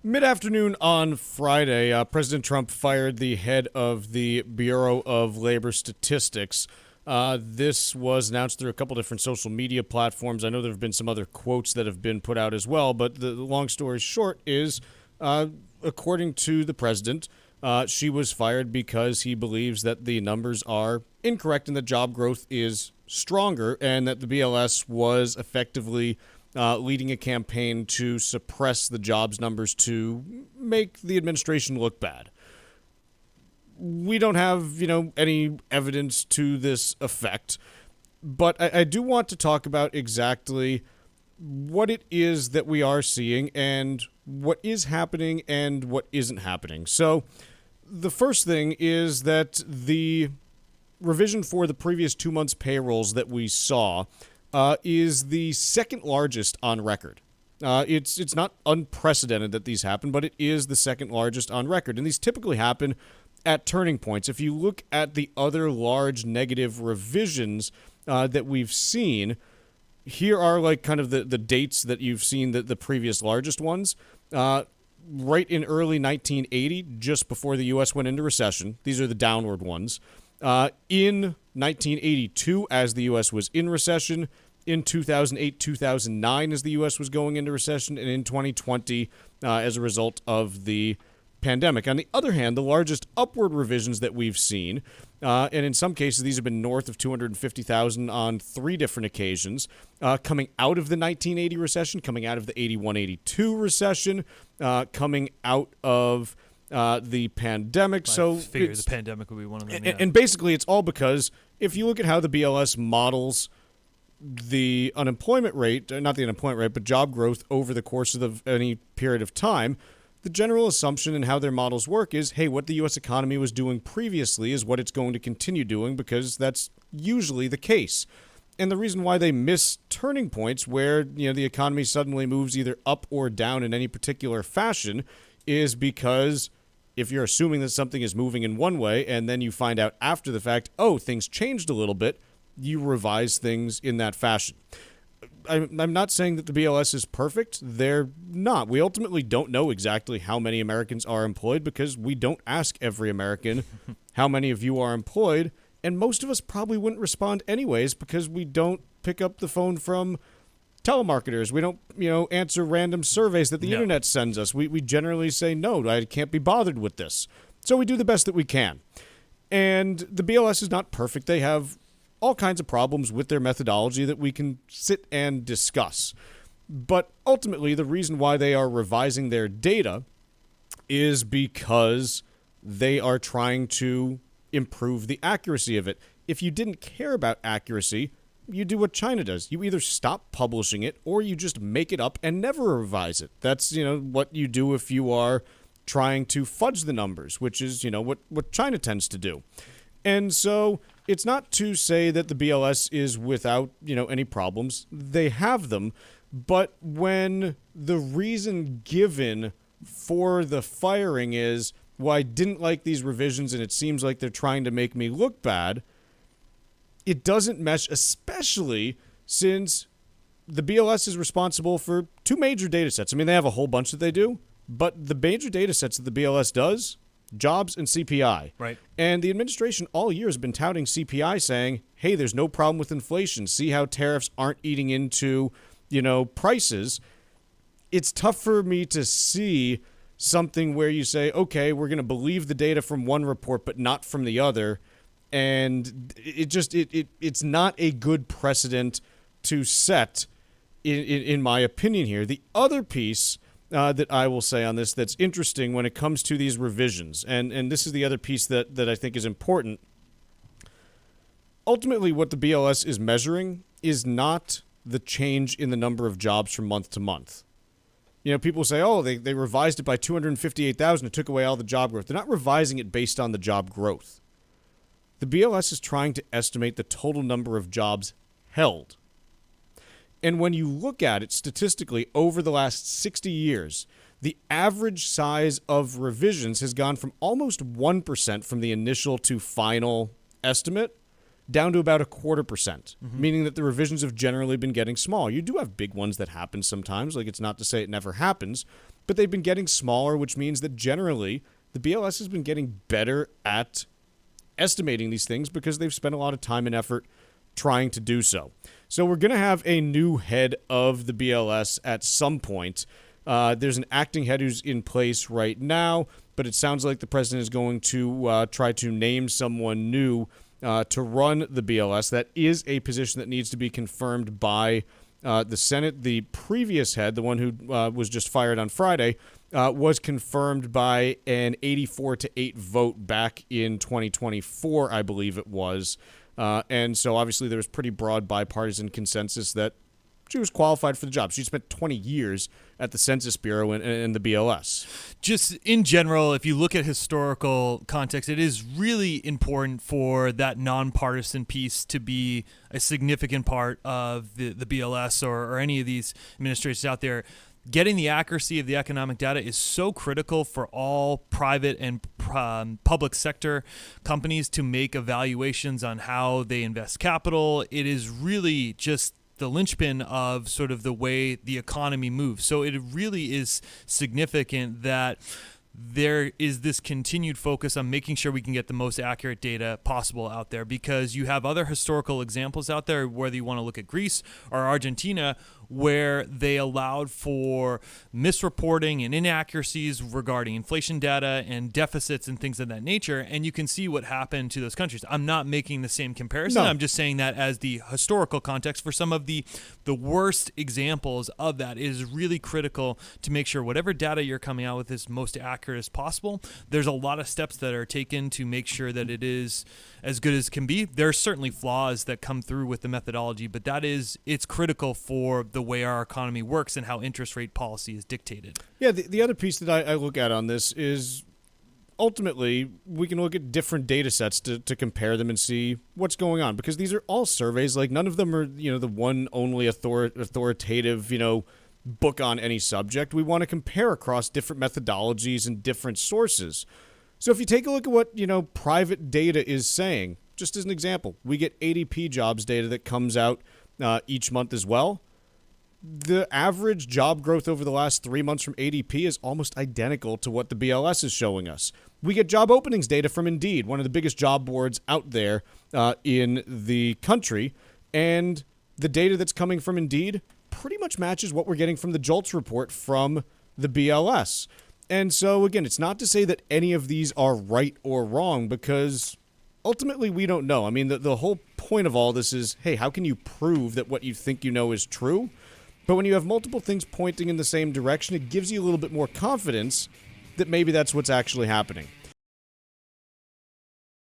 Mid-afternoon on Friday, President Trump fired the head of the Bureau of Labor Statistics. This was announced through a couple different social media platforms. I know there have been some other quotes that have been put out as well, but the long story short is, according to the president, she was fired because he believes that the numbers are incorrect and that job growth is stronger, and that the BLS was effectively leading a campaign to suppress the jobs numbers to make the administration look bad. We don't have, any evidence to this effect, but I do want to talk about exactly what it is that we are seeing and what is happening and what isn't happening. So the first thing is that the revision for the previous 2 months' payrolls that we saw is the second largest on record. It's not unprecedented that these happen, but it is the second largest on record. And these typically happen at turning points. If you look at the other large negative revisions that we've seen, here are like kind of the dates that you've seen the previous largest ones. Right in early 1980, just before the U.S. went into recession. These are the downward ones. In 1982, as the U.S. was in recession, in 2008, 2009, as the U.S. was going into recession, and in 2020, as a result of the pandemic. On the other hand, the largest upward revisions that we've seen, and in some cases these have been north of 250,000 on 3 different occasions, coming out of the 1980 recession, coming out of the 81-82 recession, coming out of the pandemic. I figured the pandemic would be one of them. And basically, it's all because if you look at how the BLS models the unemployment rate, not the unemployment rate, but job growth over the course of any period of time, the general assumption in how their models work is, hey, what the U.S. economy was doing previously is what it's going to continue doing, because that's usually the case. And the reason why they miss turning points where, the economy suddenly moves either up or down in any particular fashion is because if you're assuming that something is moving in one way and then you find out after the fact, oh, things changed a little bit, you revise things in that fashion. I'm not saying that the BLS is perfect. They're not. We ultimately don't know exactly how many Americans are employed because we don't ask every American how many of you are employed, and most of us probably wouldn't respond anyways because we don't pick up the phone from telemarketers. We don't, answer random surveys that the internet sends us. We generally say, no, I can't be bothered with this. So we do the best that we can. And the BLS is not perfect. They have all kinds of problems with their methodology that we can sit and discuss. But ultimately, the reason why they are revising their data is because they are trying to improve the accuracy of it. If you didn't care about accuracy, you do what China does. You either stop publishing it or you just make it up and never revise it. That's, what you do if you are trying to fudge the numbers, which is, what China tends to do. And so it's not to say that the BLS is without, any problems. They have them. But when the reason given for the firing is, well, I didn't like these revisions and it seems like they're trying to make me look bad, it doesn't mesh, especially since the BLS is responsible for 2 major data sets. I mean, they have a whole bunch that they do, but the major data sets that the BLS does, jobs and CPI. Right. And the administration all year has been touting CPI, saying, hey, there's no problem with inflation. See how tariffs aren't eating into, prices. It's tough for me to see something where you say, okay, we're going to believe the data from one report, but not from the other. And it's not a good precedent to set, in my opinion here. The other piece that I will say on this that's interesting when it comes to these revisions, and this is the other piece that I think is important. Ultimately, what the BLS is measuring is not the change in the number of jobs from month to month. People say, oh, they revised it by 258,000. It took away all the job growth. They're not revising it based on the job growth. The BLS is trying to estimate the total number of jobs held. And when you look at it statistically over the last 60 years, the average size of revisions has gone from almost 1% from the initial to final estimate down to about 0.25%, meaning that the revisions have generally been getting small. You do have big ones that happen sometimes, like it's not to say it never happens, but they've been getting smaller, which means that generally the BLS has been getting better at estimating these things because they've spent a lot of time and effort trying to do so. So we're going to have a new head of the BLS at some point. There's an acting head who's in place right now, but it sounds like the president is going to try to name someone new to run the BLS. That is a position that needs to be confirmed by the Senate. The previous head, the one who was just fired on Friday, was confirmed by an 84-8 vote back in 2024, I believe it was. And so obviously there was pretty broad bipartisan consensus that she was qualified for the job. She spent 20 years at the Census Bureau and the BLS. Just in general, if you look at historical context, it is really important for that nonpartisan piece to be a significant part of the BLS or any of these administrations out there. Getting the accuracy of the economic data is so critical for all private and public sector companies to make evaluations on how they invest capital. It is really just the linchpin of sort of the way the economy moves. So it really is significant that there is this continued focus on making sure we can get the most accurate data possible out there, because you have other historical examples out there, whether you want to look at Greece or Argentina, where they allowed for misreporting and inaccuracies regarding inflation data and deficits and things of that nature. And you can see what happened to those countries. I'm not making the same comparison. No. I'm just saying that as the historical context for some of the worst examples of that. It is really critical to make sure whatever data you're coming out with is most accurate as possible. There's a lot of steps that are taken to make sure that it is as good as can be. There are certainly flaws that come through with the methodology, but it's critical for the way our economy works and how interest rate policy is dictated. Yeah, the other piece that I look at on this is ultimately we can look at different data sets to compare them and see what's going on, because these are all surveys. Like, none of them are, the one only authoritative, book on any subject. We want to compare across different methodologies and different sources. So if you take a look at what, private data is saying, just as an example, we get ADP jobs data that comes out each month as well. The average job growth over the last 3 months from ADP is almost identical to what the BLS is showing us. We get job openings data from Indeed, one of the biggest job boards out there in the country, and the data that's coming from Indeed pretty much matches what we're getting from the JOLTS report from the BLS. And so, again, it's not to say that any of these are right or wrong, because ultimately we don't know. I mean, the whole point of all this is, hey, how can you prove that what you think you know is true? But when you have multiple things pointing in the same direction, it gives you a little bit more confidence that maybe that's what's actually happening.